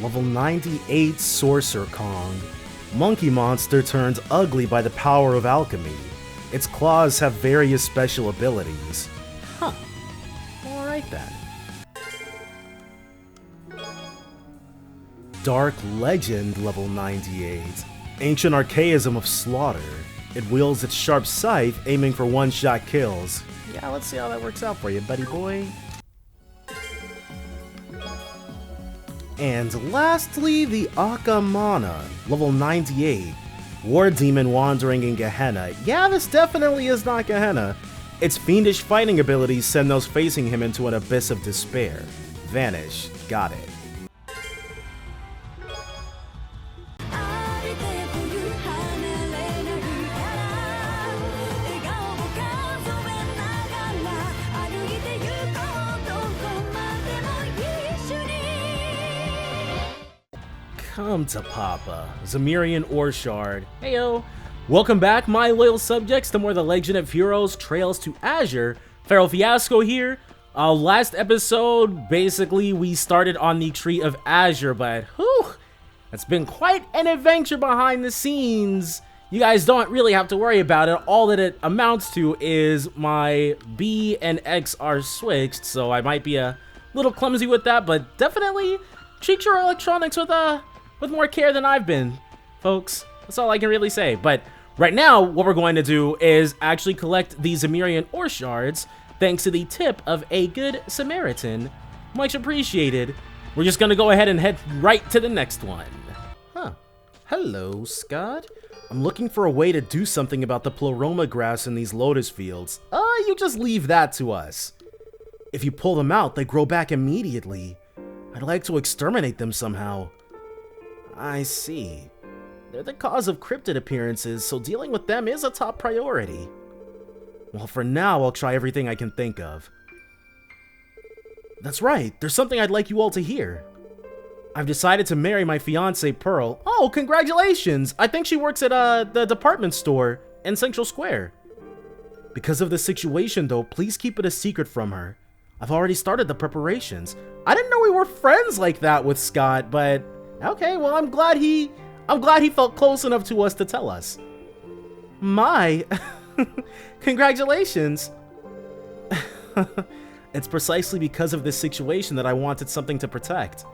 Level 98 Sorcerer Kong. Monkey monster turns ugly by the power of alchemy. Its claws have various special abilities. Huh. Alright then. Dark Legend level 98. Ancient Archaism of Slaughter. It wields its sharp scythe, aiming for one-shot kills. Yeah, let's see how that works out for you, buddy boy. And lastly, the Akamana, level 98. War Demon wandering in Gehenna. Yeah, this definitely is not Gehenna. Its fiendish fighting abilities send those facing him into an abyss of despair. Vanish. Got it. Come to Papa, Zamirian Ore Shard. Heyo! Welcome back, my loyal subjects, to more The Legend of Heroes Trails to Azure. Feral Fiasco here. Last episode, basically, we started on the Tree of Azure, but whew, it's been quite an adventure behind the scenes. You guys don't really have to worry about it. All that it amounts to is my B and X are switched, so I might be a little clumsy with that, but definitely treat your electronics with more care than I've been, folks. That's all I can really say. But right now, what we're going to do is actually collect these Zamirian Ore Shards, thanks to the tip of a good Samaritan. Much appreciated. We're just gonna go ahead and head right to the next one. Huh. Hello, Scott. I'm looking for a way to do something about the Pleroma grass in these lotus fields. You just leave that to us. If you pull them out, they grow back immediately. I'd like to exterminate them somehow. I see. They're the cause of cryptid appearances, so dealing with them is a top priority. Well, for now, I'll try everything I can think of. That's right, there's something I'd like you all to hear. I've decided to marry my fiancée, Pearl. Oh, congratulations! I think she works at the department store in Central Square. Because of the situation, though, please keep it a secret from her. I've already started the preparations. I didn't know we were friends like that with Scott, but okay, well, I'm glad he felt close enough to us to tell us. My, congratulations. It's precisely because of this situation that I wanted something to protect.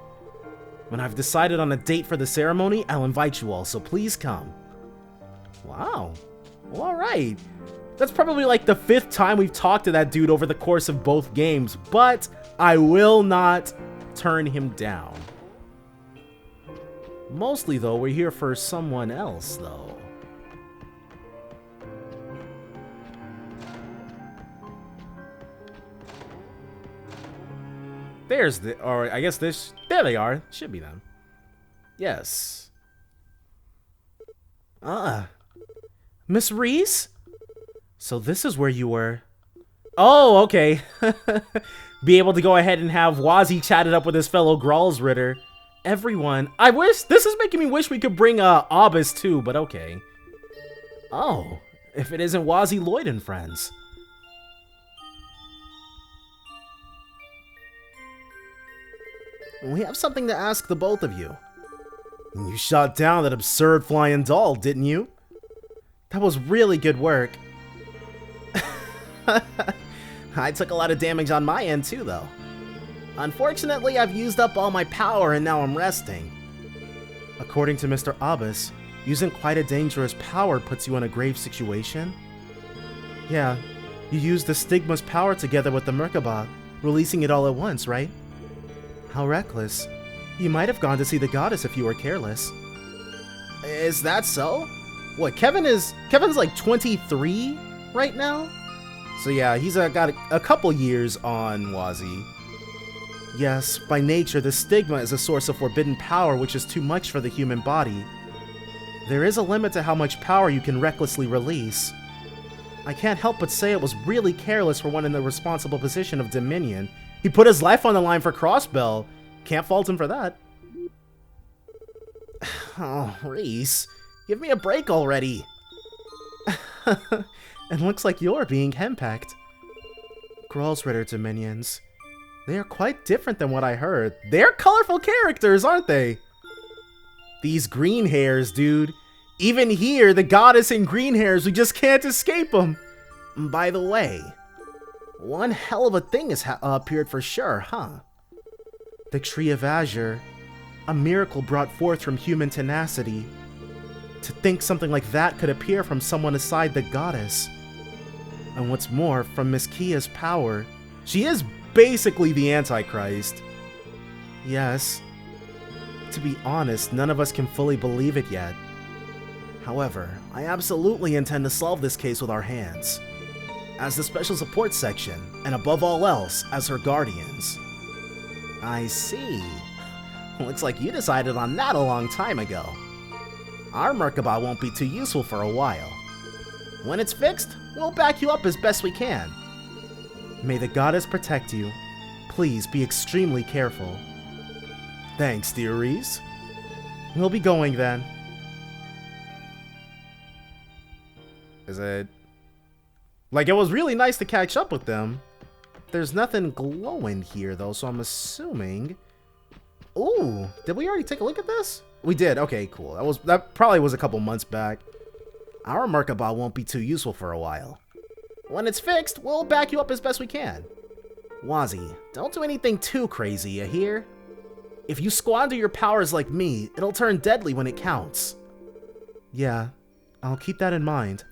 When I've decided on a date for the ceremony, I'll invite you all, so please come. Wow. Well, all right. That's probably like the 5th time we've talked to that dude over the course of both games, but I will not turn him down. Mostly, though, we're here for someone else, though. There's the, or I guess this, there they are. Should be them. Yes. Miss Reese? So this is where you were. Oh, okay. Be able to go ahead and have Wazzy chatted up with his fellow Gralsritter. Everyone, I wish, this is making me wish we could bring Aubus too, but okay. Oh, if it isn't Wazzy, Lloyd and friends. We have something to ask the both of you. You shot down that absurd flying doll, didn't you? That was really good work. I took a lot of damage on my end too, though. Unfortunately, I've used up all my power and now I'm resting. According to Mr. Abbas, using quite a dangerous power puts you in a grave situation. Yeah, you used the Stigma's power together with the Merkaba, releasing it all at once, right? How reckless. You might have gone to see the goddess if you were careless. Is that so? What, Kevin's like 23 right now? So yeah, he's got a couple years on Wazzy. Yes, by nature, the stigma is a source of forbidden power which is too much for the human body. There is a limit to how much power you can recklessly release. I can't help but say it was really careless for one in the responsible position of Dominion. He put his life on the line for Crossbell. Can't fault him for that. Oh, Reese, give me a break already. It looks like you're being henpecked. Gralsritter Dominions. They are quite different than what I heard. They're colorful characters, aren't they? These green hairs, dude. Even here, the goddess in green hairs, we just can't escape them. By the way, one hell of a thing has appeared for sure, huh? The Tree of Azure, a miracle brought forth from human tenacity. To think something like that could appear from someone aside the goddess. And what's more, from Miss Kia's power, she is basically the Antichrist. Yes. To be honest, none of us can fully believe it yet. However, I absolutely intend to solve this case with our hands. As the Special Support Section, and above all else, as her guardians. I see. Looks like you decided on that a long time ago. Our Merkaba won't be too useful for a while. When it's fixed, we'll back you up as best we can. May the goddess protect you. Please be extremely careful. Thanks, dear Reese. We'll be going then. Is it... Like, it was really nice to catch up with them. There's nothing glowing here, though, so I'm assuming... Ooh, did we already take a look at this? We did. Okay, cool. That probably was a couple months back. Our Merkaba won't be too useful for a while. When it's fixed, we'll back you up as best we can. Wazzy, don't do anything too crazy, you hear? If you squander your powers like me, it'll turn deadly when it counts. Yeah, I'll keep that in mind.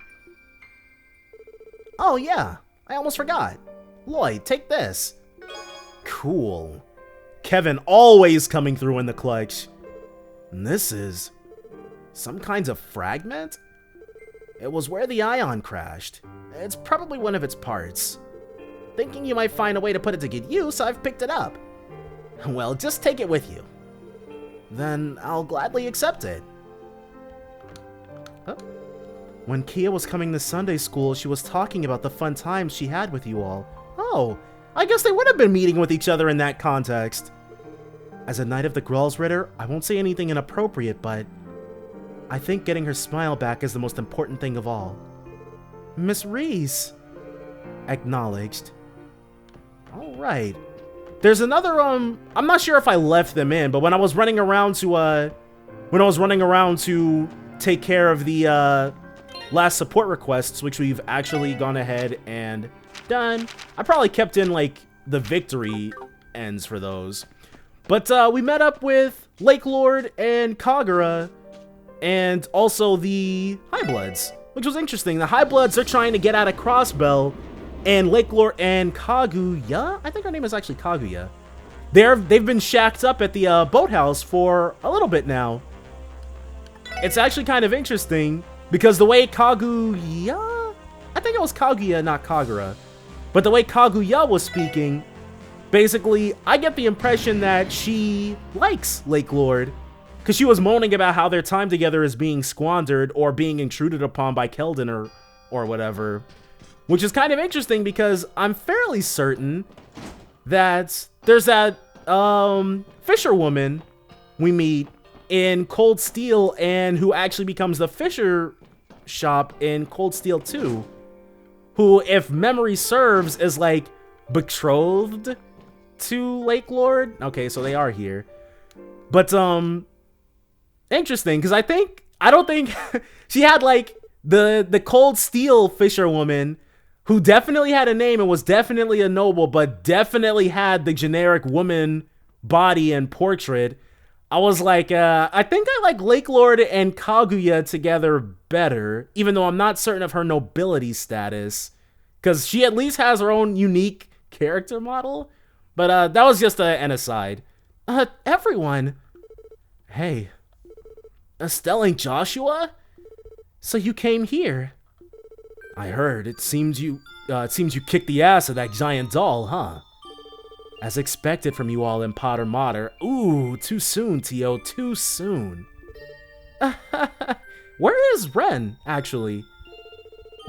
Oh yeah, I almost forgot. Lloyd, take this. Cool. Kevin always coming through in the clutch. And this is... some kinds of fragment? It was where the ion crashed. It's probably one of its parts. Thinking you might find a way to put it to good use, I've picked it up. Well, just take it with you. Then I'll gladly accept it. Oh. When Kia was coming to Sunday school, she was talking about the fun times she had with you all. Oh, I guess they would have been meeting with each other in that context. As a Knight of the Gralls Ritter, I won't say anything inappropriate, but I think getting her smile back is the most important thing of all. Miss Reese. Acknowledged. Alright. There's another, I'm not sure if I left them in, but when I was running around to, take care of the, last support requests, which we've actually gone ahead and done, I probably kept in, like, the victory ends for those. But, we met up with Lake Lord and Kagura, and also the High Bloods, which was interesting. The High Bloods are trying to get out of Crossbell, and Lake Lord and Kaguya, I think her name is actually Kaguya, they've been shacked up at the boathouse for a little bit now. It's actually kind of interesting, because the way Kaguya, I think it was Kaguya, not Kagura, but the way Kaguya was speaking, basically, I get the impression that she likes Lake Lord, because she was moaning about how their time together is being squandered or being intruded upon by Keldon or whatever. Which is kind of interesting because I'm fairly certain that there's that fisherwoman we meet in Cold Steel and who actually becomes the fisher shop in Cold Steel 2. Who, if memory serves, is like betrothed to Lake Lord. Okay, so they are here. But, interesting, because I don't think she had like the Cold Steel fisherwoman who definitely had a name and was definitely a noble, but definitely had the generic woman body and portrait. I was like, I think I like Lake Lord and Kaguya together better, even though I'm not certain of her nobility status, because she at least has her own unique character model. But that was just an aside. Everyone. Hey. Estelle and Joshua? So you came here? I heard. It seems you kicked the ass of that giant doll, huh? As expected from you all in Potter Mater. Ooh, too soon, Tio, too soon. Where is Ren, actually?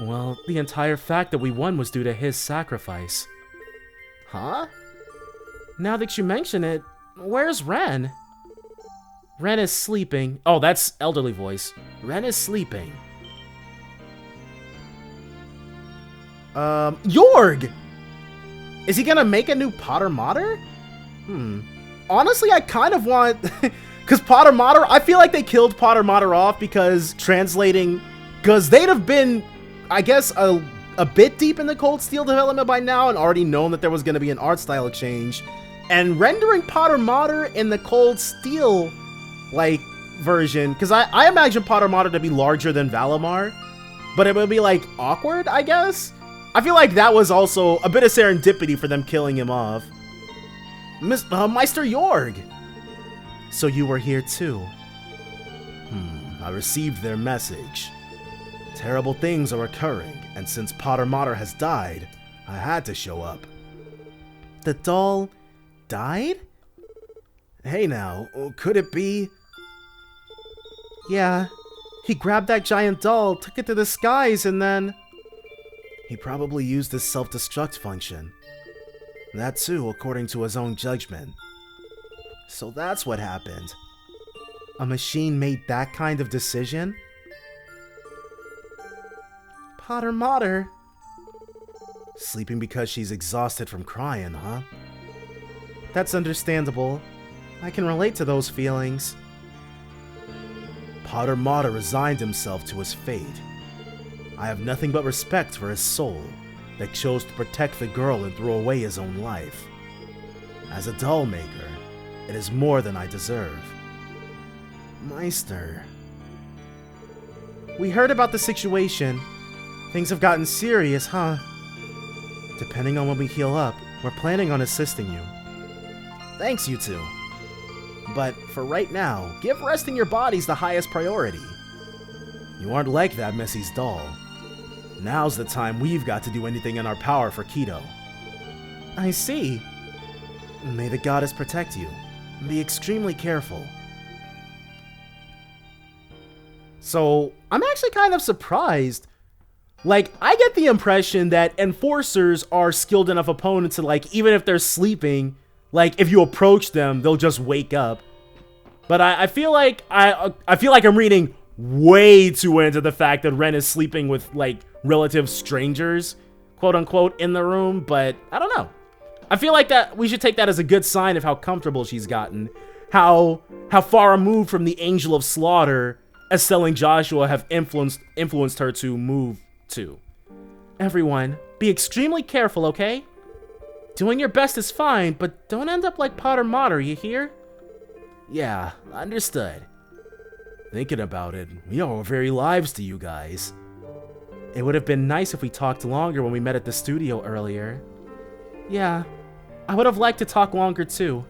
Well, the entire fact that we won was due to his sacrifice. Huh? Now that you mention it, where's Ren? Ren is sleeping. Oh, that's elderly voice. Ren is sleeping. Yorg! Is he gonna make a new Potter Mater? Honestly, I kind of want... Because Potter Mater, I feel like they killed Potter Mater off because translating... Because they'd have been, I guess, a bit deep in the Cold Steel development by now and already known that there was going to be an art style exchange. And rendering Potter Mater in the Cold Steel, like, version... Because I imagine Potter Mater to be larger than Valimar. But it would be, like, awkward, I guess? I feel like that was also a bit of serendipity for them killing him off. Meister Jorg! So you were here too. I received their message. Terrible things are occurring, and since Potter Mater has died, I had to show up. The doll died? Hey now, could it be? Yeah, he grabbed that giant doll, took it to the skies, and then... He probably used his self-destruct function. That too, according to his own judgment. So that's what happened. A machine made that kind of decision? Potter Mater. Sleeping because she's exhausted from crying, huh? That's understandable. I can relate to those feelings. Potter Mater resigned himself to his fate. I have nothing but respect for his soul that chose to protect the girl and throw away his own life. As a doll maker, it is more than I deserve. Meister. We heard about the situation. Things have gotten serious, huh? Depending on when we heal up, we're planning on assisting you. Thanks, you two. But for right now, give resting your bodies the highest priority. You aren't like that Messy's doll. Now's the time we've got to do anything in our power for Kido. I see. May the goddess protect you. Be extremely careful. So, I'm actually kind of surprised. Like, I get the impression that enforcers are skilled enough opponents to, like, even if they're sleeping, like, if you approach them, they'll just wake up. But I feel like I feel like I'm reading way too into the fact that Ren is sleeping with, like, relative strangers, quote unquote, in the room, but I don't know. I feel like that we should take that as a good sign of how comfortable she's gotten, how far removed from the Angel of Slaughter Estelle and Joshua have influenced her to move to. Everyone, be extremely careful, okay? Doing your best is fine, but don't end up like Potter Mater, you hear? Yeah, understood. Thinking about it, we owe our very lives to you guys. It would have been nice if we talked longer when we met at the studio earlier. Yeah, I would have liked to talk longer too.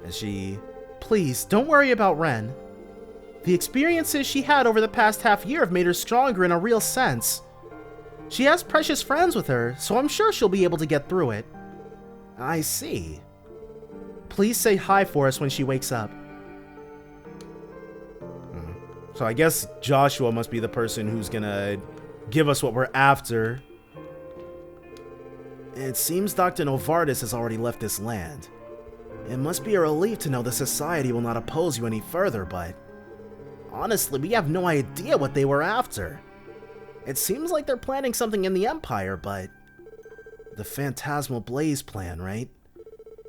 As she... Please, don't worry about Ren. The experiences she had over the past half year have made her stronger in a real sense. She has precious friends with her, so I'm sure she'll be able to get through it. I see. Please say hi for us when she wakes up. So I guess Joshua must be the person who's gonna give us what we're after. It seems Dr. Novartis has already left this land. It must be a relief to know the society will not oppose you any further, but... honestly, we have no idea what they were after. It seems like they're planning something in the Empire, but... the Phantasmal Blaze plan, right?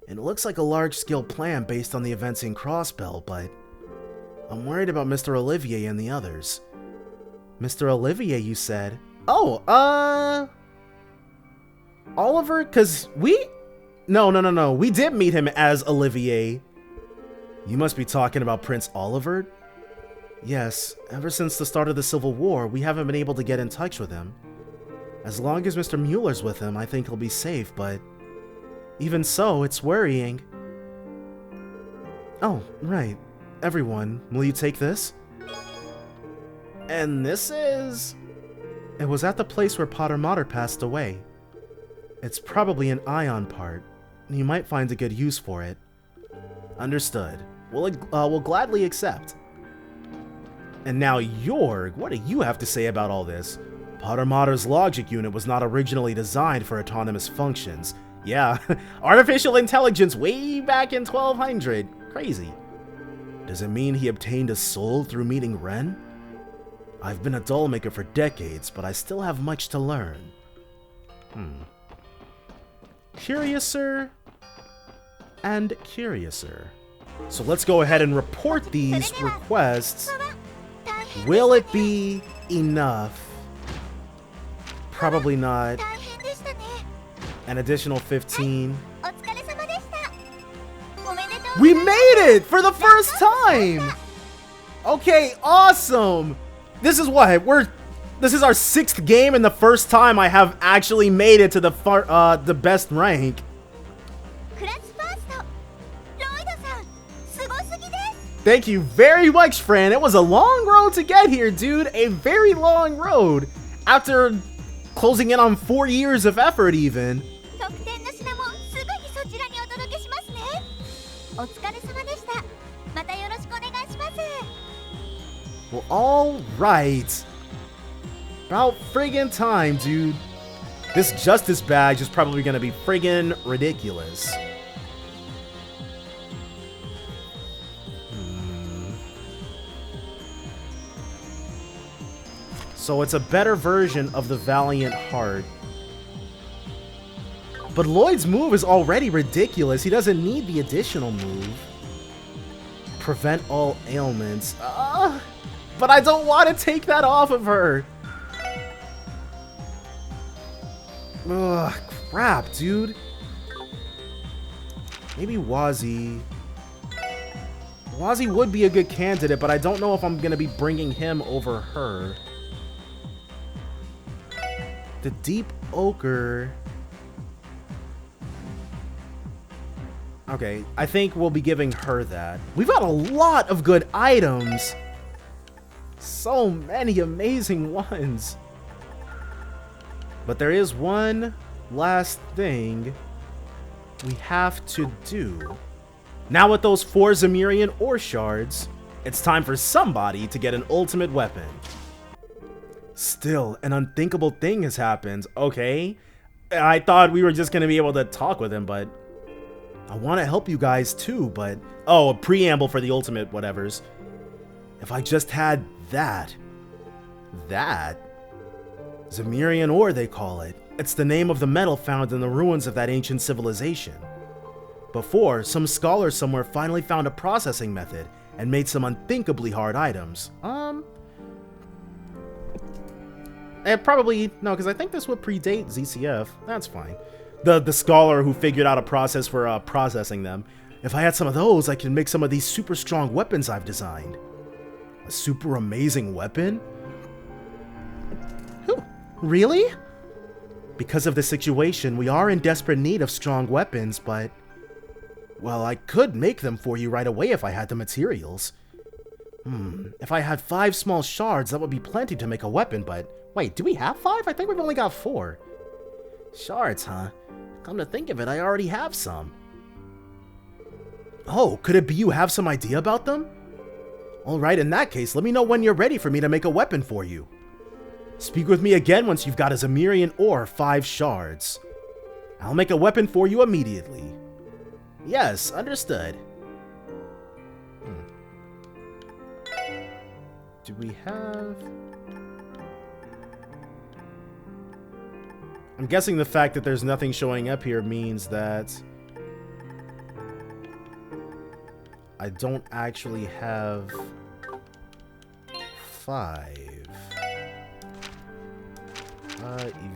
It looks like a large-scale plan based on the events in Crossbell, but... I'm worried about Mr. Olivier and the others. Mr. Olivier, you said? Oh, Oliver? 'Cause we... No. We did meet him as Olivier. You must be talking about Prince Oliver? Yes, ever since the start of the Civil War, we haven't been able to get in touch with him. As long as Mr. Mueller's with him, I think he'll be safe, but... even so, it's worrying. Oh, right. Everyone, will you take this? And this is... It was at the place where Potter Mater passed away. It's probably an ion part. You might find a good use for it. Understood. We'll gladly accept. And now, Jorg, what do you have to say about all this? Potter Mater's logic unit was not originally designed for autonomous functions. Yeah, artificial intelligence way back in 1200. Crazy. Does it mean he obtained a soul through meeting Ren? I've been a doll maker for decades, but I still have much to learn. curiouser and curiouser. So let's go ahead and report these requests. Will it be enough? Probably not. An additional 15. We made it for the first time! Okay, awesome! This is what? This is our 6th game and the first time I have actually made it to the best rank. Thank you very much, Fran. It was a long road to get here, dude. A very long road. After closing in on 4 years of effort, even. Well, alright. About friggin' time, dude. This Justice Badge is probably gonna be friggin' ridiculous. So it's a better version of the Valiant Heart. But Lloyd's move is already ridiculous. He doesn't need the additional move. Prevent all ailments. But I don't want to take that off of her. Ugh, crap, dude. Maybe Wazzy. Wazzy would be a good candidate, but I don't know if I'm going to be bringing him over her. The Deep Ochre. Okay, I think we'll be giving her that. We've got a lot of good items. So many amazing ones. But there is one last thing we have to do. Now with those 4 Zemurian ore shards, it's time for somebody to get an ultimate weapon. Still, an unthinkable thing has happened. Okay, I thought we were just going to be able to talk with him, but I want to help you guys too, but... Oh, a preamble for the ultimate whatevers. If I just had that. Zemurian ore, they call it. It's the name of the metal found in the ruins of that ancient civilization. Before, some scholar somewhere finally found a processing method and made some unthinkably hard items. Probably, no, because I think this would predate ZCF. That's fine. The scholar who figured out a process for processing them. If I had some of those, I could make some of these super strong weapons I've designed. A super amazing weapon? Really? Because of the situation, we are in desperate need of strong weapons, but... Well, I could make them for you right away if I had the materials. If I had 5 small shards, that would be plenty to make a weapon, but... Wait, do we have 5? I think we've only got 4. Shards, huh? Come to think of it, I already have some. Oh, could it be you have some idea about them? Alright, in that case, let me know when you're ready for me to make a weapon for you. Speak with me again once you've got a Zemurian ore 5 shards. I'll make a weapon for you immediately. Yes, understood. Do we have... I'm guessing the fact that there's nothing showing up here means that I don't actually have 5.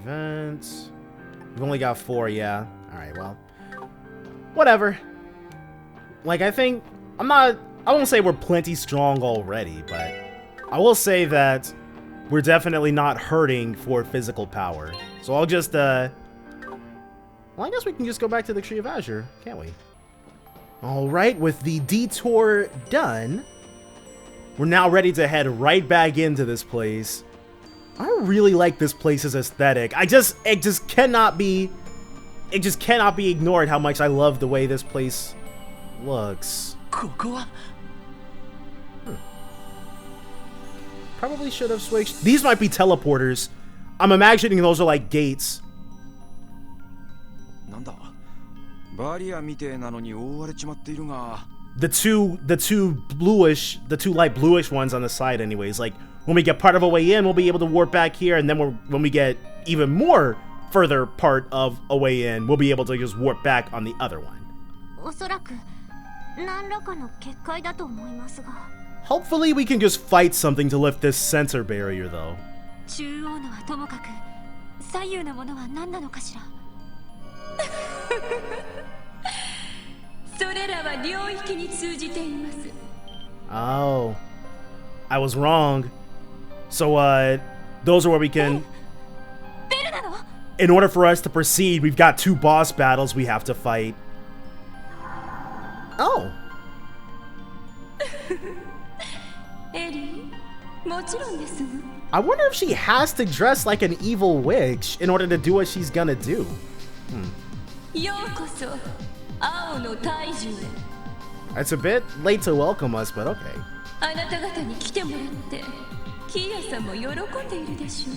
Events. We've only got 4, yeah. Alright, well. Whatever. Like, I think... I won't say we're plenty strong already, but I will say that we're definitely not hurting for physical power. So I'll just, well, I guess we can just go back to the Tree of Azure, can't we? Alright, with the detour done, we're now ready to head right back into this place. I really like this place's aesthetic. It just cannot be ignored how much I love the way this place looks. Probably should have switched. These might be teleporters. I'm imagining those are like gates. The two light bluish ones on the side anyways. Like, when we get part of a way in, we'll be able to warp back here, and then when we get even more further part of a way in, we'll be able to just warp back on the other one. おそらく何らかの結界だと思いますが。 Hopefully we can just fight something to lift this sensor barrier though. 中央のはともかく左右のものは何なのかしら。それらは領域に通じています。 Oh, I was wrong. So those are where we can. ベルなの? In order for us to proceed, we've got 2 boss battles we have to fight. Oh. エリー、もちろんです。 I wonder if she has to dress like an evil witch in order to do what she's gonna do. ようこそ青の大樹へ。 It's a bit late to welcome us, but okay. あなた方に来てもらってキーヤさんも喜んでいるでしょ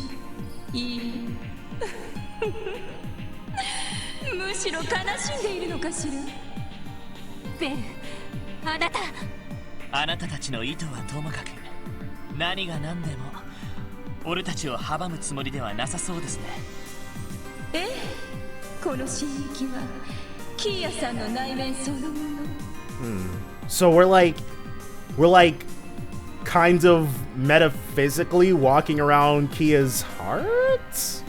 う。いい。むしろ悲しんでいるのかしら。ベル、あなた。あなたたちの意図はともかく、何が何でも俺たちを阻むつもりではなさそうですね。ええ、この神域はキーヤさんの内面そのもの。So we're like kind of metaphysically walking around Kia's heart?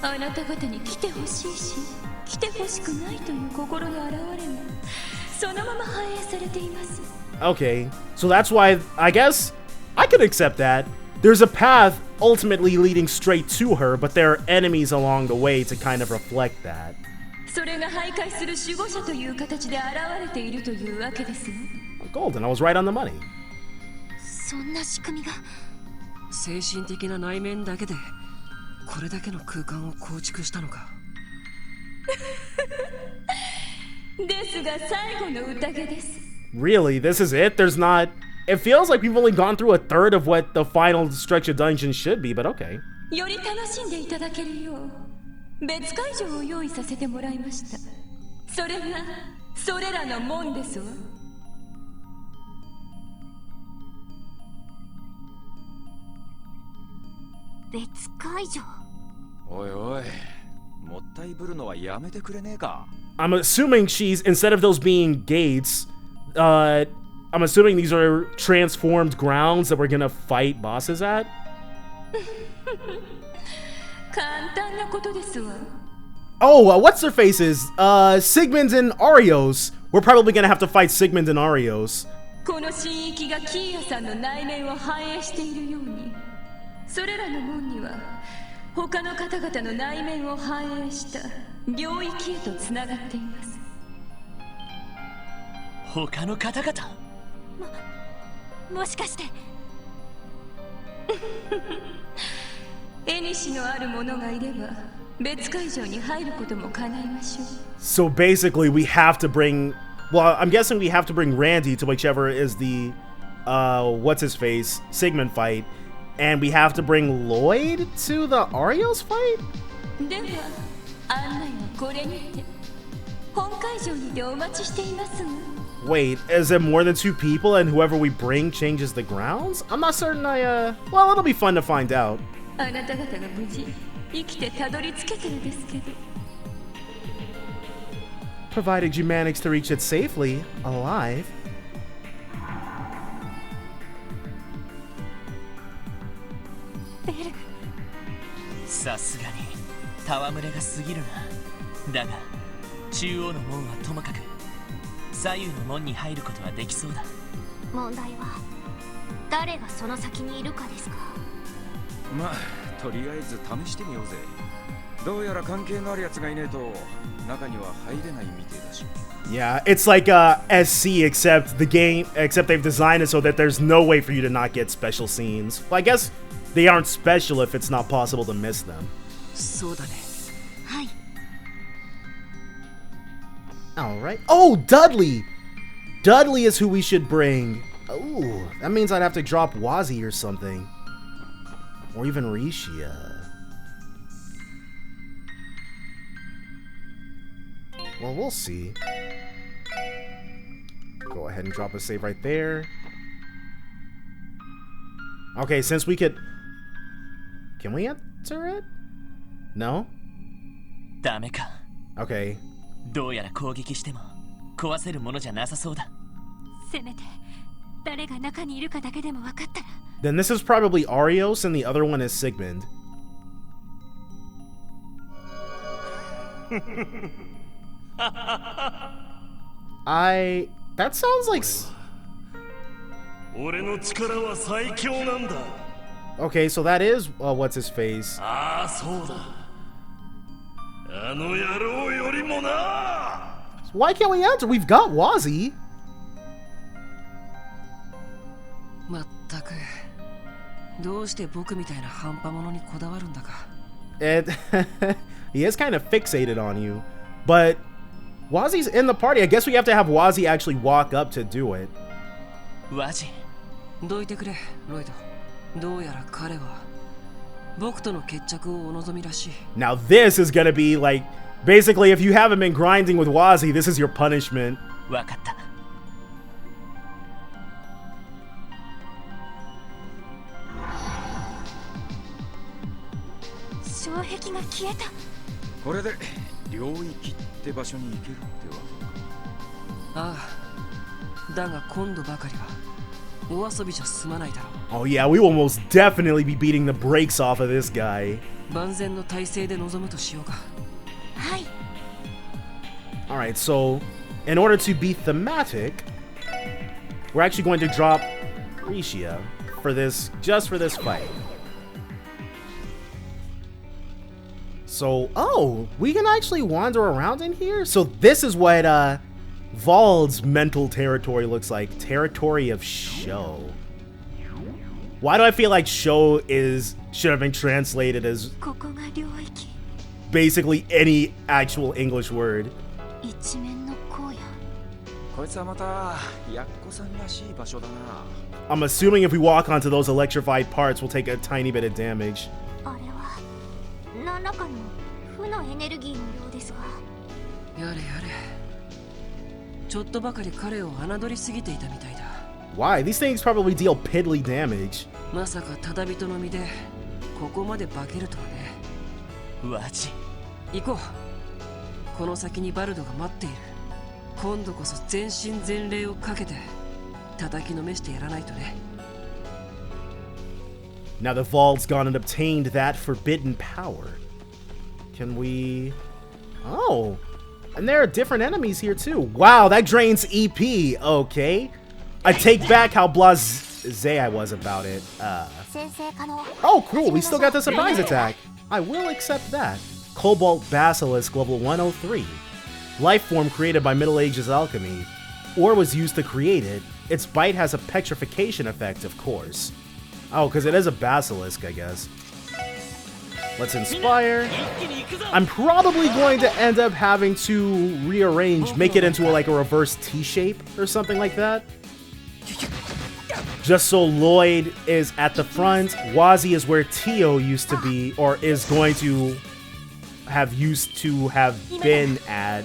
あなた方に来てほしいし、来てほしくないという心の表れもそのまま反映されています。 Okay, so that's why I guess I could accept that. There's a path ultimately leading straight to her, but there are enemies along the way to kind of reflect that. それが徘徊する守護者という形で現れているというわけですね。 Golden, I was right on the money. そんな仕組みが。精神的な内面だけでこれだけの空間を構築したのか。ですが最後の宴です。 Really? This is it? There's not... It feels like we've only gone through a third of what the final structure dungeon should be, but okay. より楽しんでいただけるよう別会場を用意させてもらいました。それがそれらの門ですわ。別会場。おいおい、もったいぶるのはやめてくれねえか。 I'm assuming she's, instead of those being gates, I'm assuming these are transformed grounds that we're gonna fight bosses at? 簡単なことですわ。 Oh, what's their faces? Sigmund and Arios. We're probably gonna have to fight Sigmund and Arios. この神域がキーヤさんの内面を反映しているように、それらの門には他の方々の内面を反映した領域へとつながっています。他の方々？もしかして縁のある者がいれば別会場に入ることも叶いましょう。 So basically, we have to bring. Well, I'm guessing we have to bring Randy to whichever is the, what's his face, Sigmund fight, and we have to bring Lloyd to the Arios fight. では案内はこれにて本会場にてお待ちしていますが。 Wait, is it more than 2 people and whoever we bring changes the grounds? I'm not certain well, it'll be fun to find out. あなた方が無事生きてたどり着けたらですけど。 Provided you manage to reach it safely, alive. ベル。さすがに戯れが過ぎるな。だが中央の門はともかく左右の門に入ることはできそうだ。問題は誰がその先にいるかですか。まあ、とりあえず試してみようぜ。どうやら関係のあるやつがいねえと中には入れないみてえだし。 Yeah, it's like SC except they've designed it so that there's no way for you to not get special scenes. Well, I guess they aren't special if it's not possible to miss them. そうだね。はい。 Alright. Oh, Dudley! Dudley is who we should bring. Ooh, that means I'd have to drop Wazi or something. Or even Rishia. Well, we'll see. Go ahead and drop a save right there. Okay, since we could... Can we enter it? No? ダメか。 Okay. どうやら攻撃しても壊せるものじゃなさそうだ。せめて誰が中にいるかだけでも分かったら。 Then this is probably Arios and the other one is Sigmund. That sounds like... Okay, so that is, what's his face? Why can't we enter? We've got Wazi. まったくどうして僕みたいな半端者にこだわるんだか。 And he is kind of fixated on you. But Wazi's in the party. I guess we have to have Wazi actually walk up to do it. ワジ、どいてくれ、ロイド。どうやら彼は僕との決着をお望みらしい。 Now this is gonna be like, basically if you haven't been grinding with Wazi, this is your punishment. わかった。障壁が消えた。これで領域って場所に行けるってわけか。ああ、だが今度ばかりはお遊びじゃ済まないだろう。 Oh yeah, we will most definitely be beating the brakes off of this guy. 万全の体制で臨むとしようか。はい。 Alright, so in order to be thematic, we're actually going to drop Risha for this, just for this fight. So, oh, we can actually wander around in here? So this is what Wald's mental territory looks like. Territory of show. Why do I feel like show should have been translated as ここが領域。 basically any actual English word? 一面の荒野。こいつはまたやっこさんらしい場所だな。 I'm assuming if we walk onto those electrified parts, we'll take a tiny bit of damage. あれは何らかの負のエネルギーのようですが。やれやれ。ちょっとばかり彼を侮りすぎていたみたいだ。 Why? These things probably deal piddly damage. まさかただ人の身でここまで化けるとはね。ワジ、行こう。この先にバルドが待っている。今度こそ全身全霊をかけて叩きのめしてやらないとね。 Now that Wald's gone and obtained that forbidden power. Can we... Oh! And there are different enemies here too. Wow, that drains EP. Okay. I take back how blasé I was about it. 先生可能。 Oh, cool. We still got the surprise attack. I will accept that. Cobalt Basilisk level 103. Life form created by Middle Ages alchemy. Ore was used to create it. Its bite has a petrification effect, of course. Oh, because it is a basilisk, I guess. Let's inspire. I'm probably going to end up having to rearrange, make it into like a reverse T shape or something like that. Just so Lloyd is at the front, Wazi is where Tio used to be, or is going to have been at.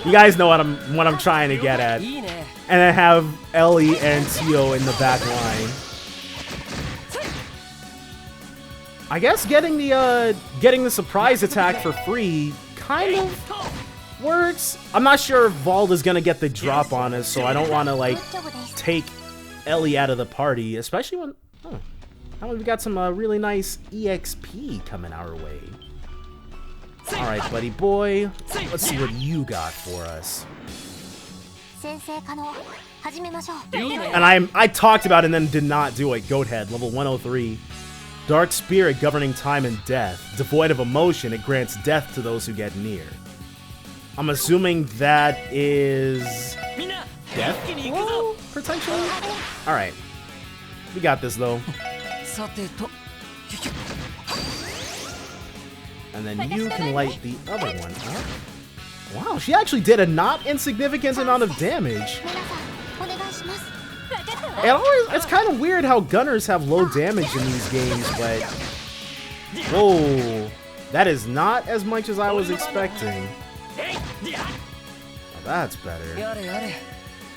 You guys know what I'm trying to get at. And then have Ellie and Tio in the back line. I guess getting the surprise attack for free kind of works. I'm not sure if Wald is gonna get the drop on us, so I don't want to like take Ellie out of the party, especially when now we've got some really nice EXP coming our way. All right, buddy boy, let's see what you got for us. 先生可能。始めましょう。 And I talked about it and then did not do it. Goathead, level 103. Dark spirit governing time and death. Devoid of emotion, it grants death to those who get near. I'm assuming that is death blow, potentially? Alright. We got this though. And then you can light the other one up. Wow, she actually did a not insignificant amount of damage. 皆さんお願いします。 It's kind of weird how gunners have low damage in these games, but... Whoa, that is not as much as I was expecting. Oh, that's better.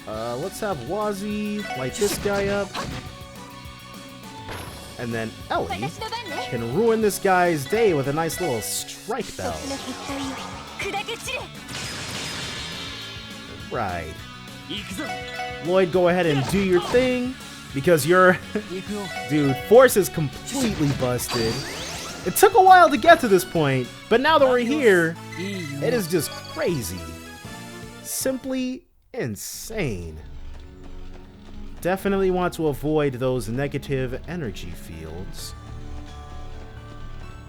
Let's have Wazi light this guy up. And then Ellie can ruin this guy's day with a nice little strike bell. Right. Lloyd, go ahead and do your thing, because your dude, Force is completely busted. It took a while to get to this point, but now that we're here, it is just crazy. Simply insane. Definitely want to avoid those negative energy fields.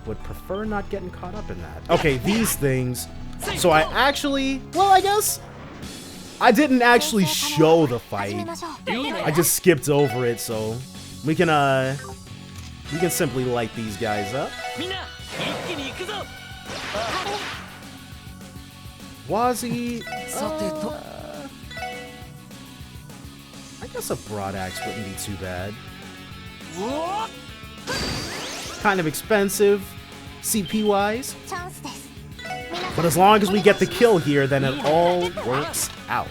Would prefer not getting caught up in that. Okay, these things. So I actually, well, I guess I didn't actually show the fight. I just skipped over it, so we can simply light these guys up. Wazi, I guess a broad axe wouldn't be too bad. Kind of expensive, CP-wise. But as long as we get the kill here, then it all works out.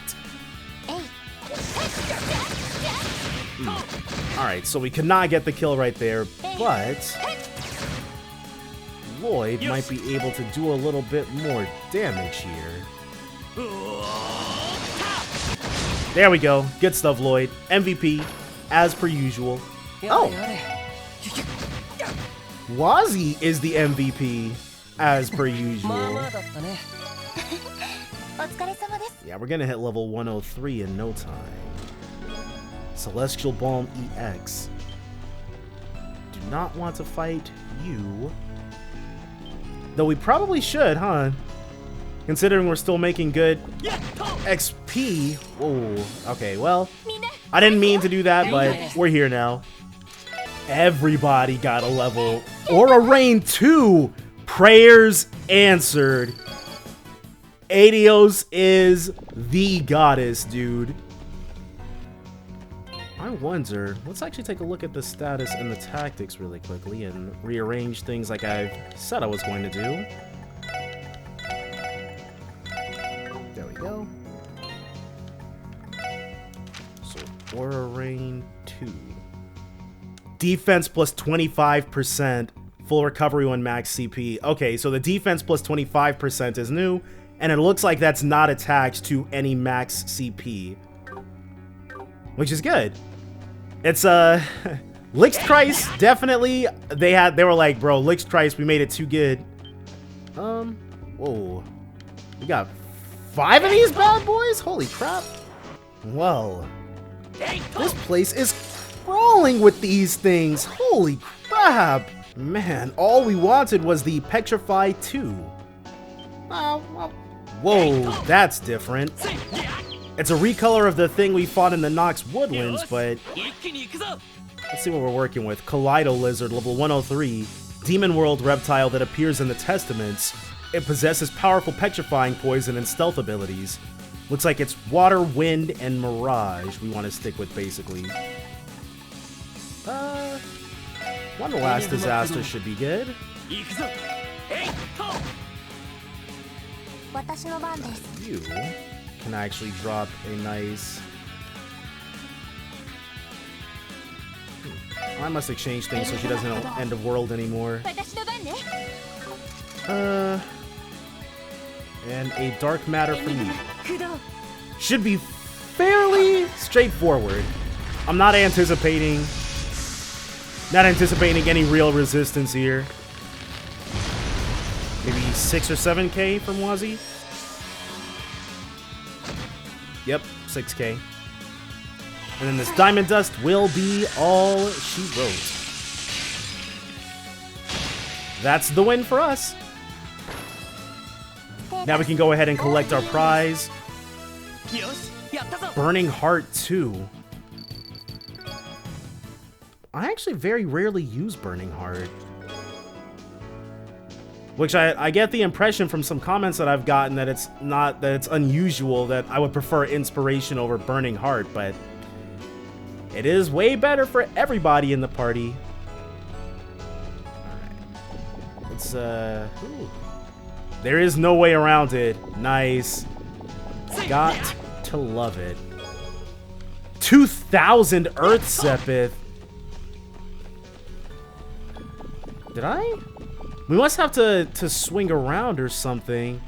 Alright, so we could not get the kill right there, but Lloyd might be able to do a little bit more damage here. There we go. Good stuff, Lloyd. MVP, as per usual. Oh! Wazi is the MVP, as per usual. Yeah, we're gonna hit level 103 in no time. Celestial Balm EX. Do not want to fight you. Though we probably should, huh? Considering we're still making good XP. Whoa. Okay, well, I didn't mean to do that, but we're here now. Everybody got a level. Aura Rain 2. Prayers answered. Adios is the goddess, dude. I wonder, let's actually take a look at the status and the tactics really quickly and rearrange things like I said I was going to do. There we go. So, Aura Rain 2. Defense plus 25%, full recovery when max CP. Okay, so the defense plus 25% is new, and it looks like that's not attached to any max CP, which is good. It's Lichtkreis, definitely. They were like, bro, Lichtkreis, we made it too good. Whoa, we got 5 of these bad boys. Holy crap! Well, this place is crawling with these things. Holy crap, man! All we wanted was the Petrify 2. Whoa, that's different. It's a recolor of the thing we fought in the Nox Woodlands, but let's see what we're working with. Kaleido Lizard, level 103. Demon World Reptile that appears in the Testaments. It possesses powerful petrifying poison and stealth abilities. Looks like it's water, wind, and mirage we want to stick with, basically. One last disaster should be good. You can actually drop a nice... I must exchange things so she doesn't know end of world anymore. And a dark matter for me. Should be fairly straightforward. I'm not anticipating any real resistance here. Maybe 6 or 7k from Wazi? Yep, 6k. And then this diamond dust will be all she wrote. That's the win for us. Now we can go ahead and collect our prize. Burning Heart 2. I actually very rarely use Burning Heart. Which I get the impression from some comments that I've gotten that it's unusual, that I would prefer Inspiration over Burning Heart, but it is way better for everybody in the party. Alright. Let's there is no way around it. Nice. Got to love it. 2,000 Earth Sepith. Did I? We must have to swing around or something.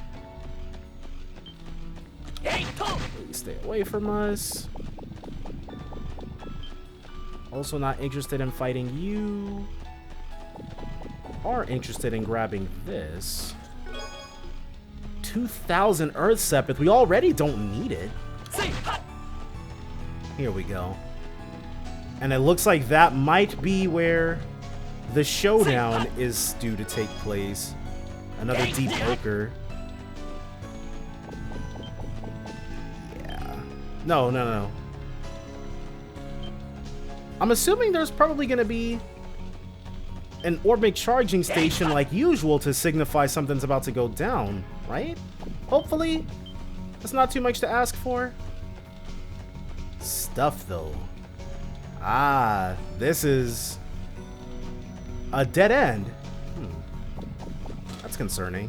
Please stay away from us. Also not interested in fighting you. Are interested in grabbing this. 2,000 Earth Sepith. We already don't need it. Here we go. And it looks like that might be where the showdown is due to take place. Another deep ochre. Yeah. No. I'm assuming there's probably going to be an orbic charging station like usual to signify something's about to go down, right? Hopefully. That's not too much to ask for. Stuff, though. Ah, this is a dead end. That's concerning.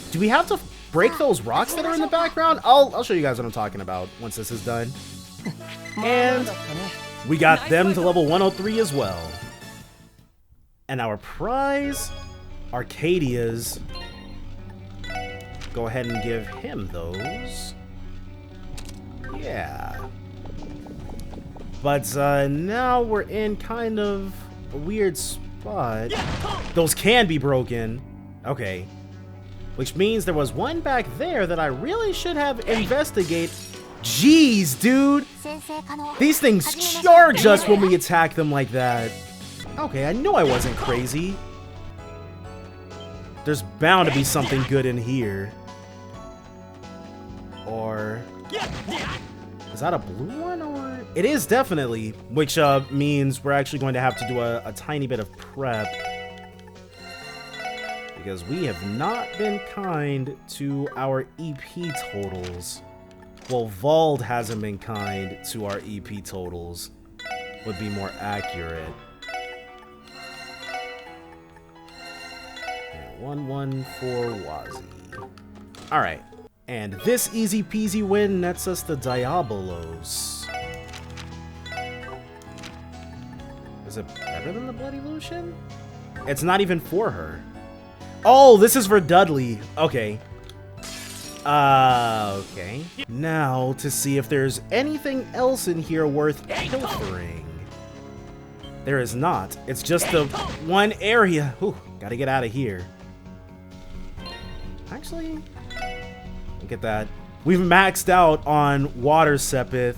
Do we have to break those rocks that are in the background? I'll show you guys what I'm talking about once this is done. And we got them to level 103 as well. And our prize, Arcadia's. Go ahead and give him those. Yeah. But now we're in kind of a weird spot. Those can be broken. Okay. Which means there was one back there that I really should have investigated. Jeez, dude. These things charge us when we attack them like that. Okay, I knew I wasn't crazy. There's bound to be something good in here. Or... is that a blue one, or...? It is definitely, which means we're actually going to have to do a tiny bit of prep. Because we have not been kind to our EP totals. Well, Wald hasn't been kind to our EP totals. Would be more accurate. 1-1 for Wazi. Alright. And this easy peasy win nets us the Diabolos. Is it better than the Bloody Lucian? It's not even for her. Oh, this is for Dudley. Okay. Okay. Now to see if there's anything else in here worth pilfering. There is not. It's just the one area. Ooh, gotta get out of here. Actually, look at that. We've maxed out on Water Sepith,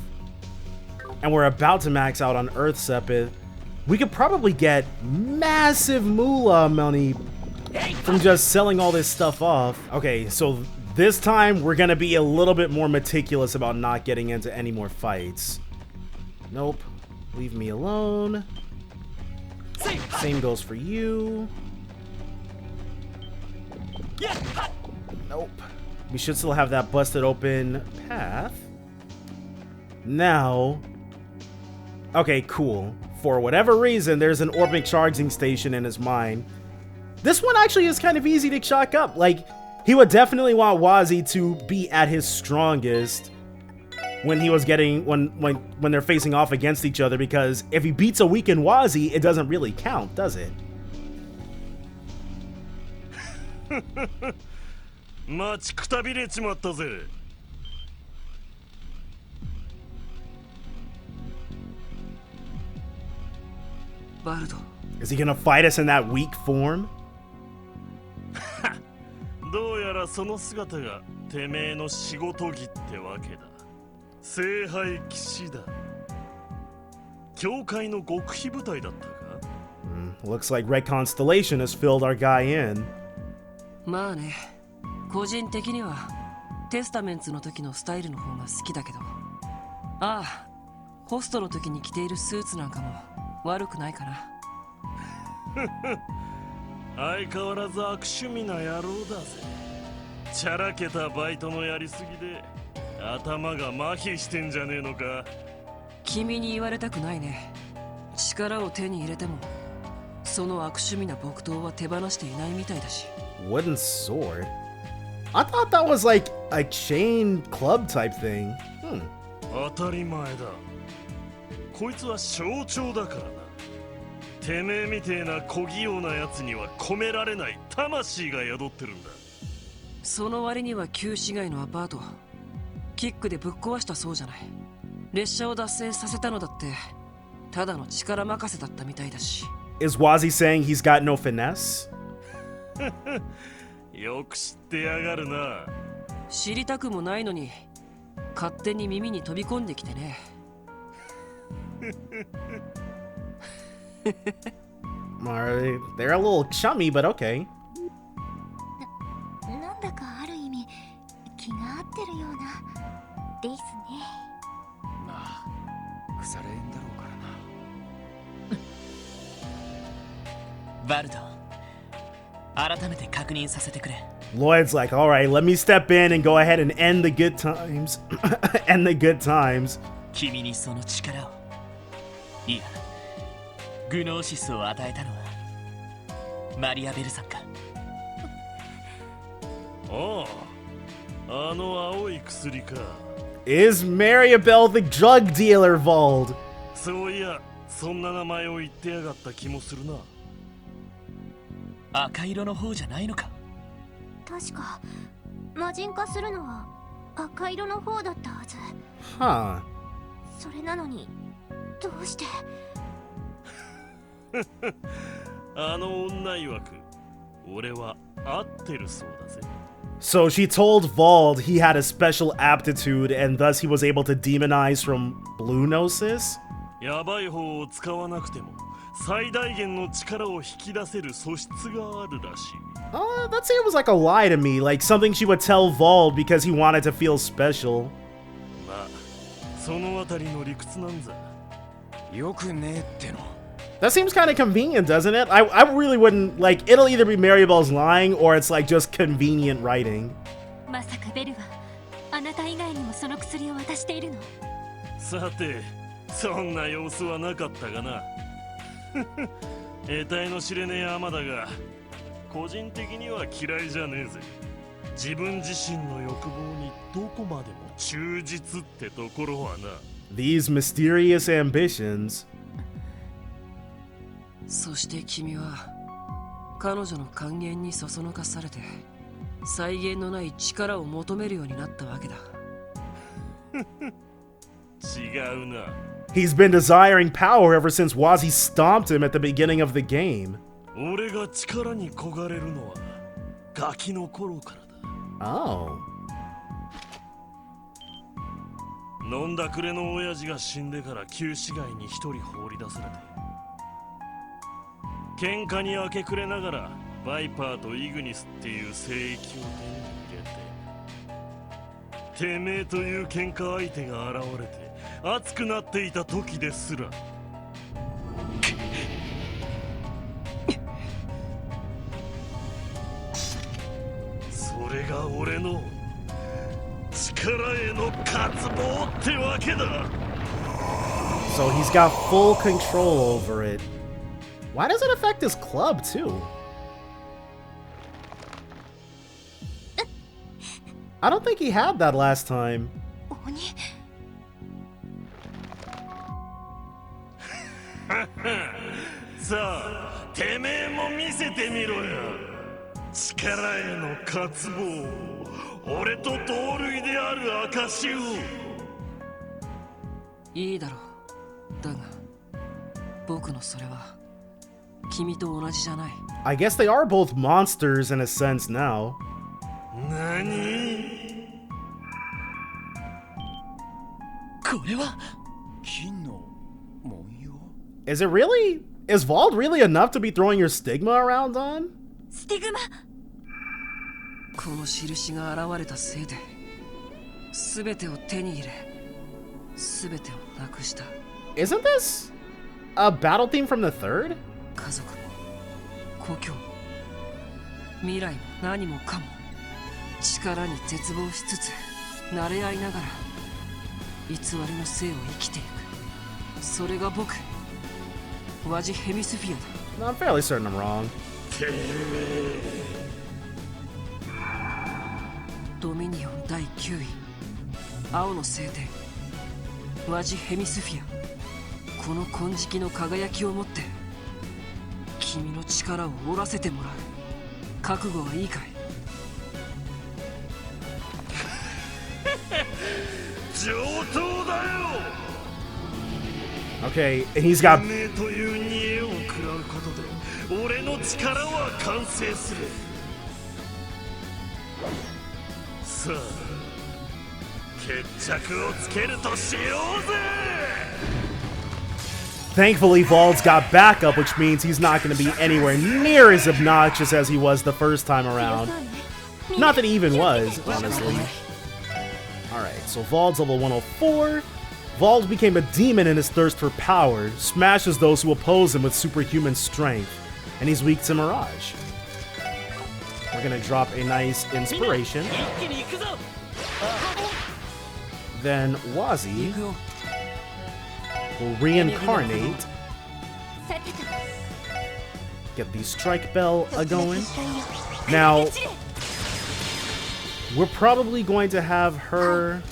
and we're about to max out on Earth Sepith. We could probably get massive moolah money from just selling all this stuff off. Okay, so this time we're gonna be a little bit more meticulous about not getting into any more fights. Nope. Leave me alone. Same goes for you. Nope. We should still have that busted open path. Now... okay, cool. For whatever reason, there's an orbic charging station in his mind. This one actually is kind of easy to chalk up. Like, he would definitely want Wazi to be at his strongest when he was getting... when they're facing off against each other, because if he beats a weakened Wazi, it doesn't really count, does it? 待ちくたびれちまったぜ。バルド。 Is he gonna fight us in that weak form? どうやらその姿がてめえの仕事着ってわけだ。聖杯騎士だ。教会の極秘部隊だったか? Looks like Red Constellation has filled our guy in. まあね。個人的にはテスタメンツの時のスタイルの方が好きだけど、ああ、ホストの時に着ているスーツなんかも悪くないかな。相変わらず悪趣味な野郎だぜ。チャラけたバイトのやりすぎで頭が麻痺してんじゃねえのか。君に言われたくないね。力を手に入れてもその悪趣味な木刀は手放していないみたいだし。 Wooden sword? I thought that was like a chain club type thing. 当たり前だ。こいつは象徴だからな。てめえみてえな小器用なやつには込められない魂が宿ってるんだ。その割には旧市街のアパートキックでぶっ壊したそうじゃない。列車を脱線させたのだってただの力任せだったみたいだし。 Is Wazzy saying he's got no finesse? よく知ってやがるな。知りたくもないのに勝手に耳に飛び込んできてね。They're a little chummy, but okay. なんだかある意味気が合ってるようなですね。まあ腐れ縁だろうからな。ワルド、改めて確認させてくれ。 Lloyd's like, all right, let me step in and go ahead and end the good times. End the good times. 君にその力を、いやグノーシスを与えたのはマリアベルさんか。ああ、あの青い薬か。 Is Maribel the drug dealer, Wald? そういや、そんな名前を言ってやがった気もするな。赤色の方じゃないのか。確か魔人化するのは赤色の方だったはず。 Huh. それなのにどうして。あの女曰く俺は合ってるそうだぜ。 So she told Wald he had a special aptitude and thus he was able to demonize from blue gnosis? やばい方を使わなくても最大限の力を引き出せる素質があるらしい。That seems like a lie to me, like something she would tell Wald because he wanted to feel special. まあそのあたりの理屈なんざ。よくねえっての。 That seems kind of convenient, doesn't it? I really wouldn't, like, it'll either be Maribel's lying or it's like just convenient writing. まさかベルはあなた以外にもその薬を渡しているの。さて、そんな様子はなかったがな。得体の知れねえアマだが、個人的には嫌いじゃねえぜ。自分自身の欲望にどこまでも忠実ってところはな。 These mysterious ambitions. そして君は彼女の還元にそそのかされて際限のない力を求めるようになったわけだ。違うな。 He's been desiring power ever since Wazzy stomped him at the beginning of the game. 俺が力に焦がれるのはガキの頃からだ。 Oh. 飲んだくれの親父が死んでから旧市街に一人放り出されて、喧嘩に明け暮れながらバイパーとイグニスっていう聖域を手に入れて、てめえという喧嘩相手が現れて熱くなっていた時ですらそれが俺の力への渇望ってわけだ。 So he's got full control over it. Why does it affect his club too? I don't think he had that last time. 鬼。さあ、てめえも見せてみろよ。力への渇望、俺と同類である証を。いいだろう。だが僕のそれは君と同じじゃない。 I guess they are both monsters in a sense now. 何？これは金の文様？ Is it really? Is Wald really enough to be throwing your stigma around on? スティグマ。この印が現れたせいで全てを手に入れ全てをなくした。 Isn't this a battle theme from the third? 家族も故郷も未来も何もかも力に絶望しつつ慣れ合いながら偽りの生を生きていく。それが僕ワジヘミスフィアだ。 No, I'm fairly certain I'm wrong. てめえ。ドミニオン第9位青の聖典ワジヘミスフィア。この金色の輝きをもって君の力を折らせてもらう。覚悟はいいかい？上等だよ。 Okay, and he's got てめえという煮えを食らうことで俺の力は完成する。さあ決着をつけるとしようぜ。 Thankfully, Wald's got backup, which means he's not going to be anywhere near as obnoxious as he was the first time around. Not that he even was, honestly. Alright, so Wald's level 104. Wald became a demon in his thirst for power, smashes those who oppose him with superhuman strength, and he's weak to Mirage. We're going to drop a nice inspiration. Then Wazi will reincarnate. Get the strike bell going. Now, we're probably going to have her...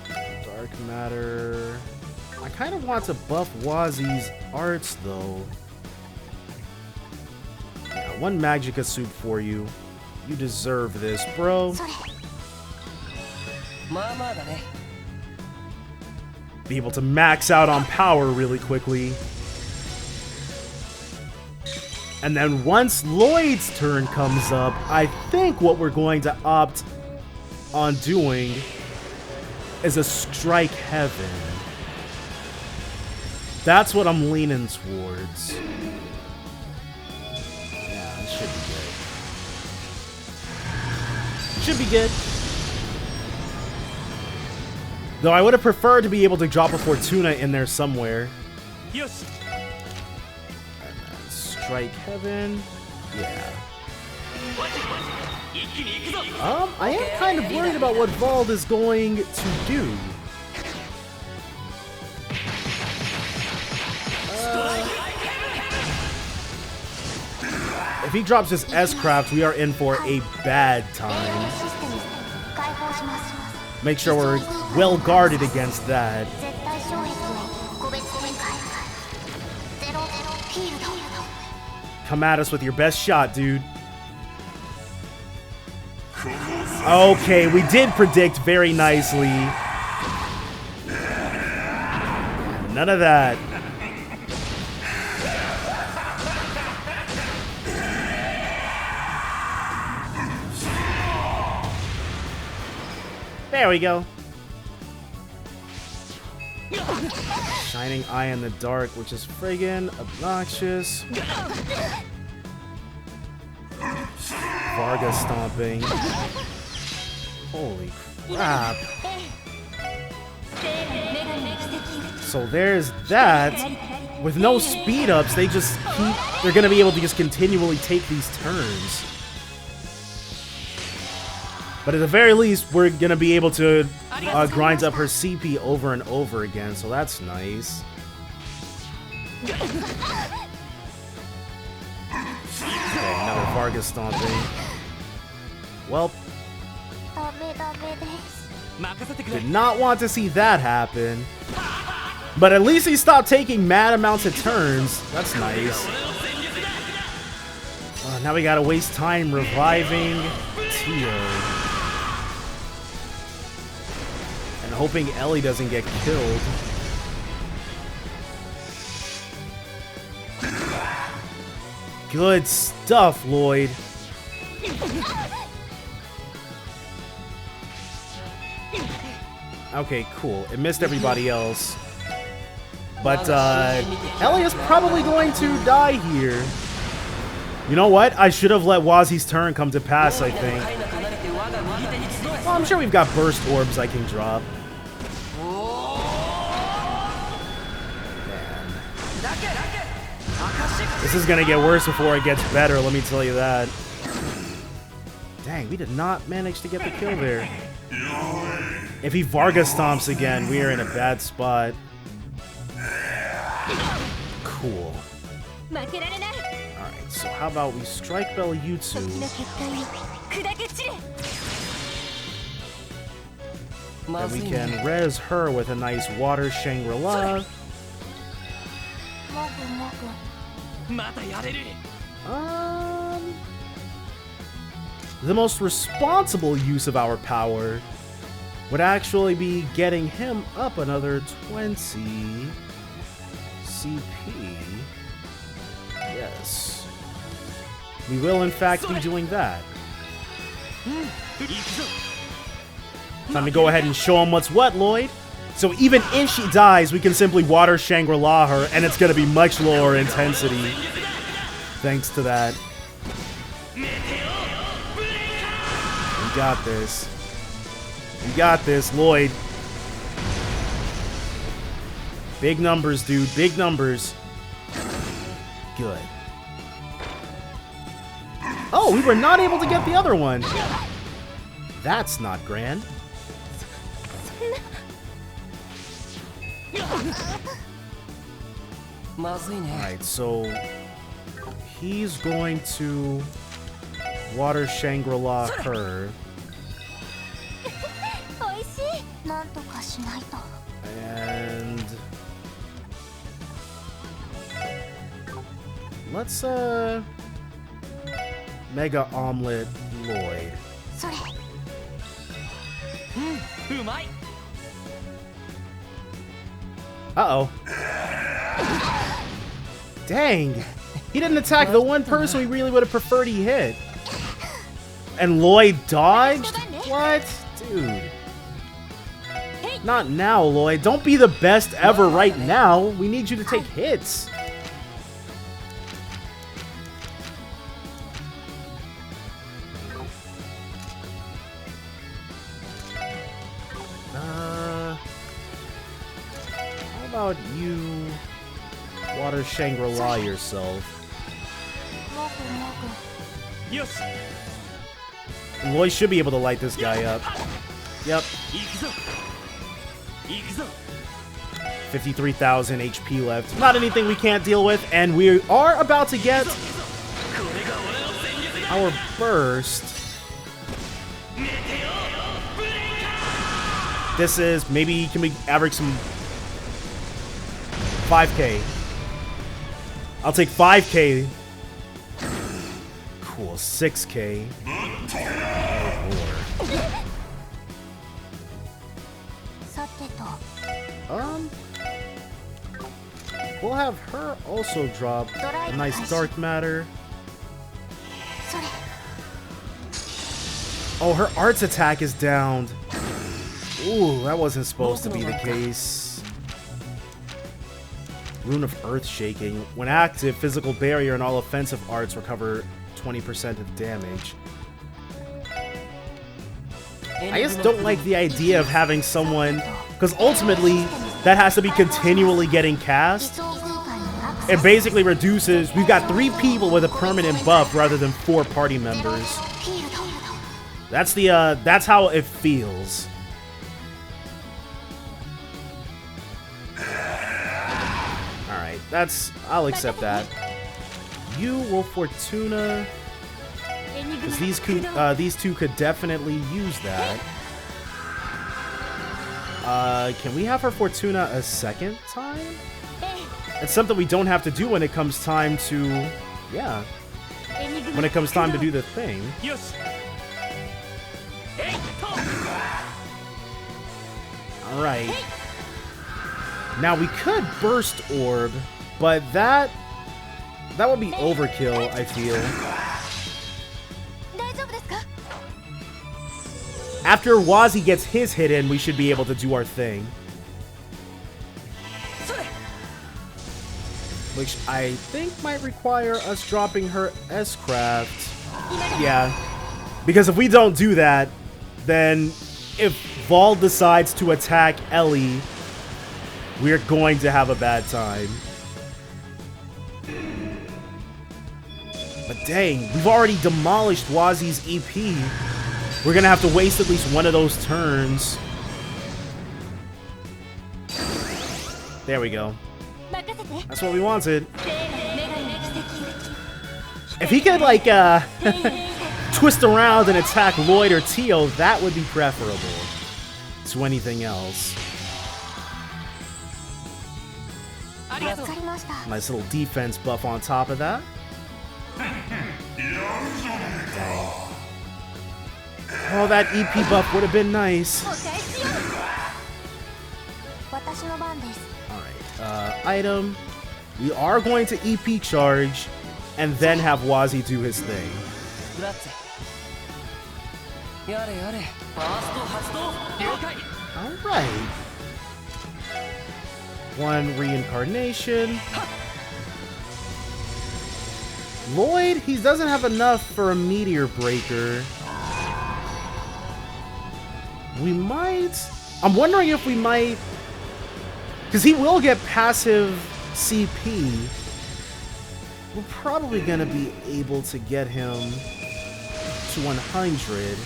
Dark matter... I kind of want to buff Wazi's arts, though. Yeah, one Magicka soup for you. You deserve this, bro. Be able to max out on power really quickly. And then once Lloyd's turn comes up, I think what we're going to opt on doing is a Strike Heaven. That's what I'm leaning towards. Yeah, it should be good. Should be good. Though I would have preferred to be able to drop a Fortuna in there somewhere. Yes. And then Strike Heaven. Yeah. I am kind of worried about what Wald is going to do. If he drops his S-Craft, we are in for a bad time. Make sure we're well guarded against that. Come at us with your best shot, dude. Okay, we did predict very nicely. None of that. There we go. Shining Eye in the Dark, which is friggin' obnoxious. Varga stomping. Holy crap. So there's that. With no speed ups, they're gonna be able to just continually take these turns. But at the very least, we're gonna be able to grind up her CP over and over again, so that's nice. Okay, another Vargas stomping. Well, did not want to see that happen. But at least he stopped taking mad amounts of turns. That's nice. Now we gotta waste time reviving Tio. And hoping Ellie doesn't get killed. Good stuff, Lloyd. Okay, cool. It missed everybody else. But, Ellie is probably going to die here. You know what? I should have let Wazi's turn come to pass, I think. Well, I'm sure we've got burst orbs I can drop. Man. This is gonna get worse before it gets better, let me tell you that. Dang, we did not manage to get the kill there. If he Varga stomps again, we are in a bad spot. Cool. Alright, so how about we Strike Bell Jutsu? Then we can res her with a nice Water Shangri-La. まだやれる。 The most responsible use of our power would actually be getting him up another 20 CP. Yes. We will in fact be doing that. Time to go ahead and show him what's what, Lloyd. So even if she dies, we can simply water Shangri-La her, and it's gonna be much lower intensity. Thanks to that. We got this. We got this, Lloyd. Big numbers, dude. Big numbers. Good. Oh, we were not able to get the other one. That's not grand. Alright, so he's going to water Shangri-La her. And let's Mega Omelet Lloyd. Uh-oh. Dang. He didn't attack the one person we really would have preferred he hit. And Lloyd dodged? What? Dude. Not now, Lloyd. Don't be the best ever right now. We need you to take hits. How about you water Shangri-La yourself? And Lloyd should be able to light this guy up. Yep. 53,000 HP left. Not anything we can't deal with, and we are about to get our burst. This is, maybe, can we average some 5k? I'll take 5k. Cool, 6k. We'll have her also drop a nice dark matter. Oh, her arts attack is downed. Ooh, that wasn't supposed to be the case. Rune of Earth Shaking. When active, physical barrier and all offensive arts recover 20% of damage. I just don't like the idea of having someone, because ultimately that has to be continually getting cast. It basically reduces, we've got 3 people with a permanent buff rather than 4 party members. That's the that's how it feels. Alright, I'll accept that. You will Fortuna, because these two could definitely use that. Can we have her Fortuna a second time? It's something we don't have to do when it comes time to, yeah, when it comes time to do the thing. Alright. Now we could Burst Orb, but that would be overkill, I feel. After Wazi gets his hit in, we should be able to do our thing. Which I think might require us dropping her S-Craft. Yeah. Because if we don't do that, then if Wald decides to attack Ellie, we're going to have a bad time. But dang, we've already demolished Wazi's EP. We're gonna have to waste at least one of those turns. There we go. That's what we wanted. If he could, like, twist around and attack Lloyd or Tio, that would be preferable to anything else. 助かりました。 Nice little defense buff on top of that. Dang. Oh, that EP buff would have been nice. 私の番です。 Alright, item. We are going to EP charge and then have Wazi do his thing. グラッツェ。やれやれ。ファースト発動。了解。 Alright. One reincarnation. Lloyd, he doesn't have enough for a meteor breaker. We might... I'm wondering if we might... Because he will get passive CP. We're probably going to be able to get him to 100.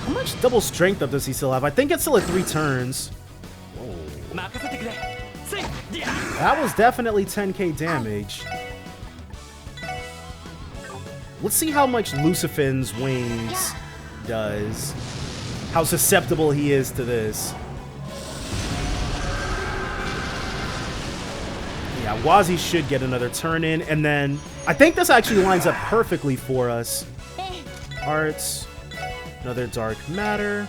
How much double strength up does he still have? I think it's still at 3 turns. Whoa. That was definitely 10k damage. Let's see how much Lucifan's wings does. How susceptible he is to this. Yeah, Wazi should get another turn in, and then I think this actually lines up perfectly for us. Arts, another dark matter.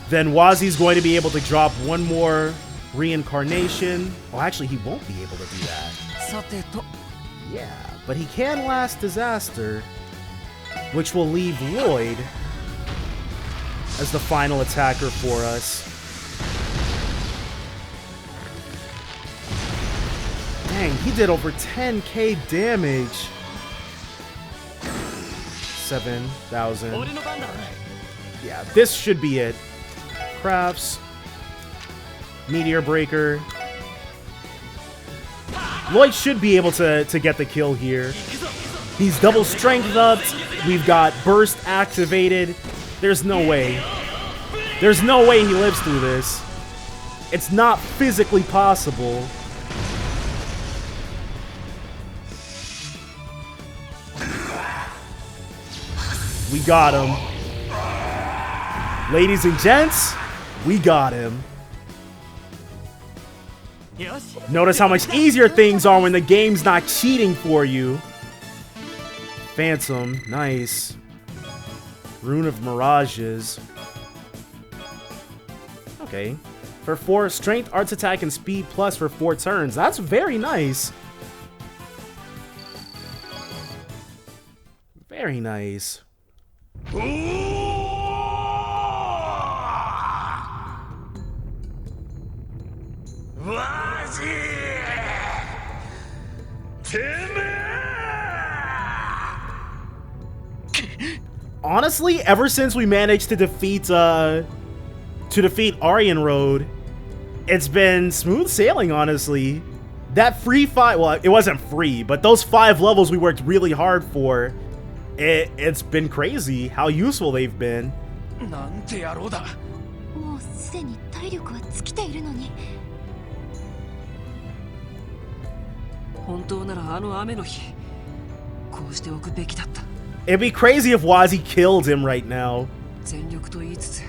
Then Wazi's going to be able to drop one more reincarnation. Oh, actually, he won't be able to do that. Yeah, but he can last disaster, which will leave Lloyd as the final attacker for us. Dang, he did over 10k damage. 7,000. Yeah, this should be it. Crafts. Meteor breaker. Lloyd should be able to get the kill here. He's double strength upped. We've got burst activated. There's no way. There's no way he lives through this. It's not physically possible. We got him. Ladies and gents, we got him. Notice how much easier things are when the game's not cheating for you. Phantom, nice. Rune of Mirages. Okay. For 4 strength, arts attack, and speed plus for 4 turns. That's very nice. Very nice. Honestly, ever since we managed to defeat Aryan Road, it's been smooth sailing, honestly. That free 5, well, it wasn't free, but those 5 levels we worked really hard for, it's been crazy how useful they've been. もうすでに体力は尽きているのに。本当ならあの雨の日、こうしておくべきだった。 It'd be crazy if Wazi killed him right now. 全力と言いつつ、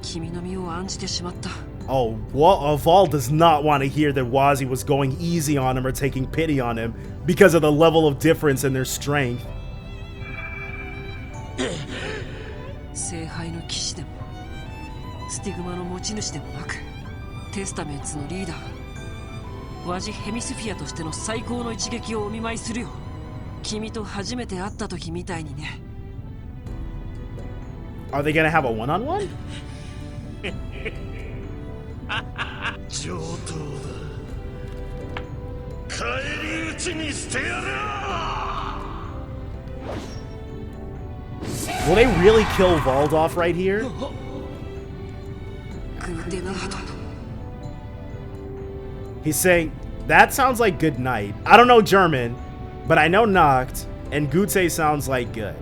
君の身を案じてしまった。 Oh, Wald does not want to hear that Wazi was going easy on him or taking pity on him because of the level of difference in their strength. 聖杯の騎士でも、スティグマの持ち主でもなく、テスタメンツのリーダー、ワジ・ヘミスフィアとしての最高の一撃をお見舞いするよ。君と初めて会った時みたいにね。Are they gonna have a one-on-one? 上等だ。返り討ちにしてやる。 Will they really kill Wald off right here? He's saying, that sounds like good night. I don't know German, but I know Nacht, and Gute sounds like good.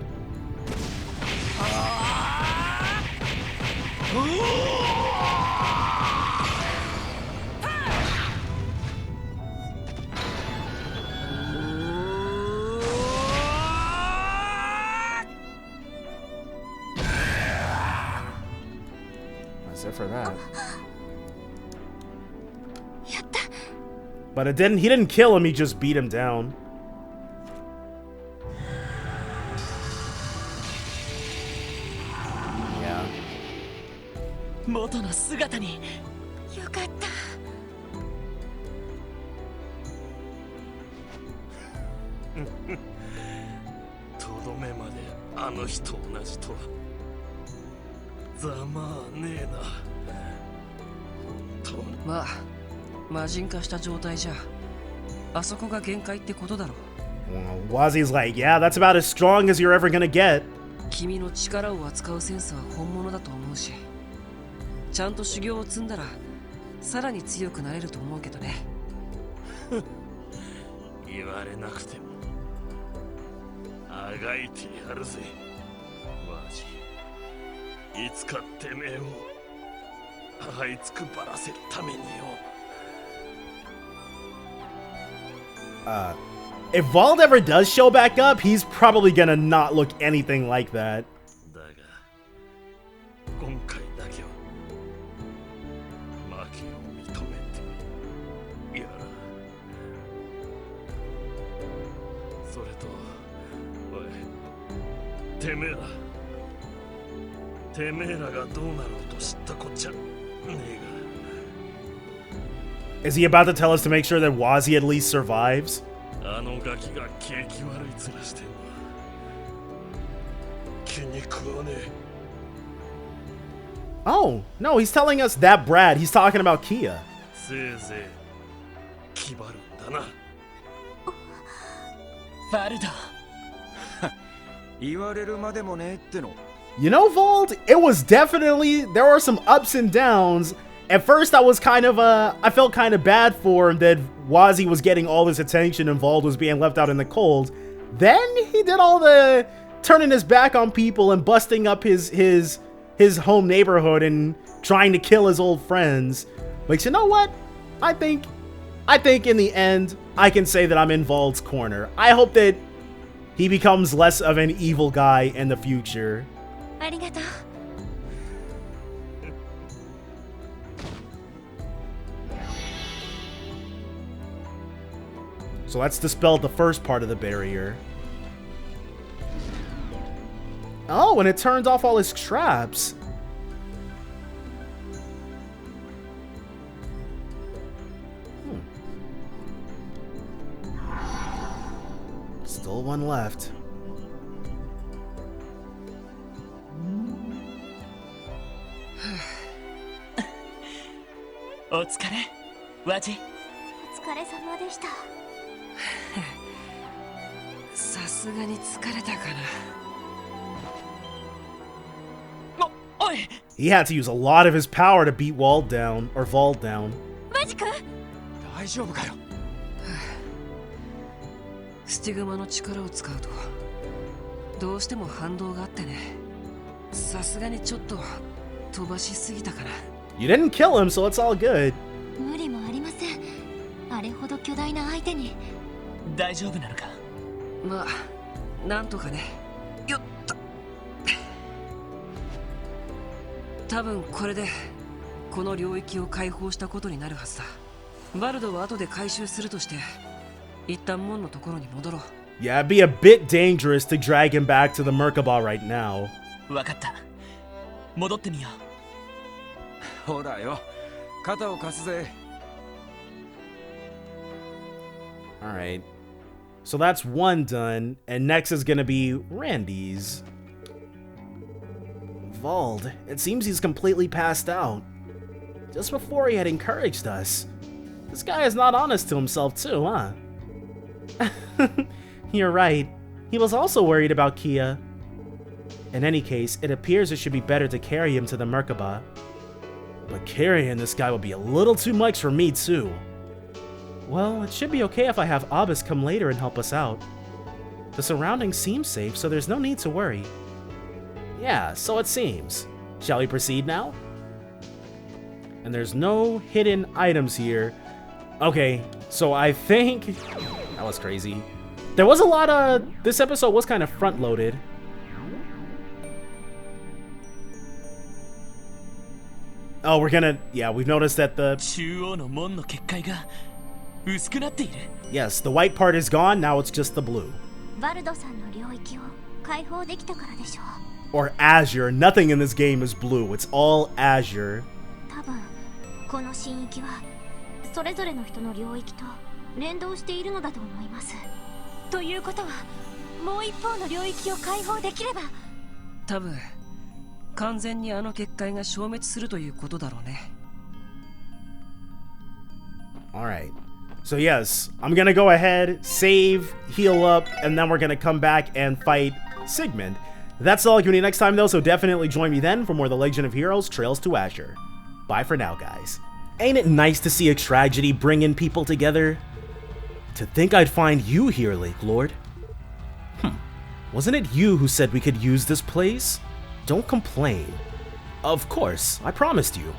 except for that. やった。 But it didn't. He didn't kill him. He just beat him down. Yeah. 元の姿に。よかった。 とどめまであの日と同じとはざまあねえな。本当に。まあ魔人化した状態じゃあそこが限界ってことだろう。 Wazzy's like, yeah, that's about as strong as you're ever gonna get. 君の力を扱うセンスは本物だと思うし、ちゃんと修行を積んだらさらに強くなれると思うけどね。言われなくてもあがいてやるぜマジ。いつかてめえを這いつくばらせるためによ。If Wald ever does show back up, he's probably gonna not look anything like that. だが今回だけは負けを認めてやら。それとおいてめえらがどうなろうと知ったこっちゃねえが。 Is he about to tell us to make sure that Wazzy at least survives? あのガキが景気悪い面してんの気に食わねえ。 Oh, no, he's telling us that Brad. He's talking about Kia. せいぜい気張るんだな。ファルド。言われるまでもねえっての。 You know, Wald, it was definitely, there were some ups and downs. At first, I was kind of, I felt kind of bad for him that Wazzy was getting all this attention and Wald was being left out in the cold. Then he did all the turning his back on people and busting up his home neighborhood and trying to kill his old friends. But you know what? I think in the end, I can say that I'm in Wald's corner. I hope that he becomes less of an evil guy in the future. ありがとう。 So let's dispel the first part of the barrier. Oh, and it turned off all his traps. Still one left. お疲れ、ワジ。お疲れ様でした。さすがに疲れたかな。おい。 He had to use a lot of his power to beat Wald down, or Wald down. マジか。大丈夫かよ。スティグマの力を使うとどうしても反動があってね。さすがにちょっと飛ばしすぎたかな。 You didn't kill him, so it's all good. 無理もありません。あれほど巨大な相手に。大丈夫なのか。まあなんとかね。よっと。多分これでこの領域を解放したことになるはずだ。バルドは後で回収するとして一旦門のところに戻ろう。 Yeah, it'd be a bit dangerous to drag him back to the Merkaba right now. わかった。戻ってみよう。ほらよ、肩を貸すぜ。 Alright. So that's one done, and next is gonna be Randy's. Wald, it seems he's completely passed out. Just before he had encouraged us. This guy is not honest to himself too, huh? You're right. He was also worried about Kia. In any case, it appears it should be better to carry him to the Merkaba. But carrying this guy would be a little too much for me too. Well, it should be okay if I have Abbas come later and help us out. The surroundings seem safe, so there's no need to worry. Yeah, so it seems. Shall we proceed now? And there's no hidden items here. Okay, so I think... That was crazy. There was a lot of... This episode was kind of front-loaded. Oh, we're gonna... Yeah, we've noticed that the... 中央の門の結界が薄くなっている。 Yes, the white part is gone, now it's just the blue. バルドさんの領域を解放できたからでしょう。 Or Azure. Nothing in this game is blue. It's all Azure. 多分この神域はそれぞれの人の領域と連動しているのだと思います。ということはもう一方の領域を解放できれば、多分完全にあの結界が消滅するということだろうね。 Alright. So yes, I'm gonna go ahead, save, heal up, and then we're gonna come back and fight Sigmund. That's all coming next time though, so definitely join me then for more The Legend of Heroes Trails to Azure. Bye for now, guys. Ain't it nice to see a tragedy bringing people together? To think I'd find you here, Lake Lord. Wasn't it you who said we could use this place? Don't complain. Of course, I promised you.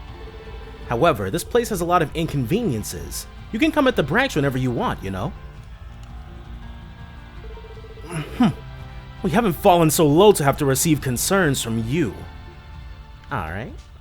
However, this place has a lot of inconveniences. You can come at the branch whenever you want, you know? We haven't fallen so low to have to receive concerns from you. Alright.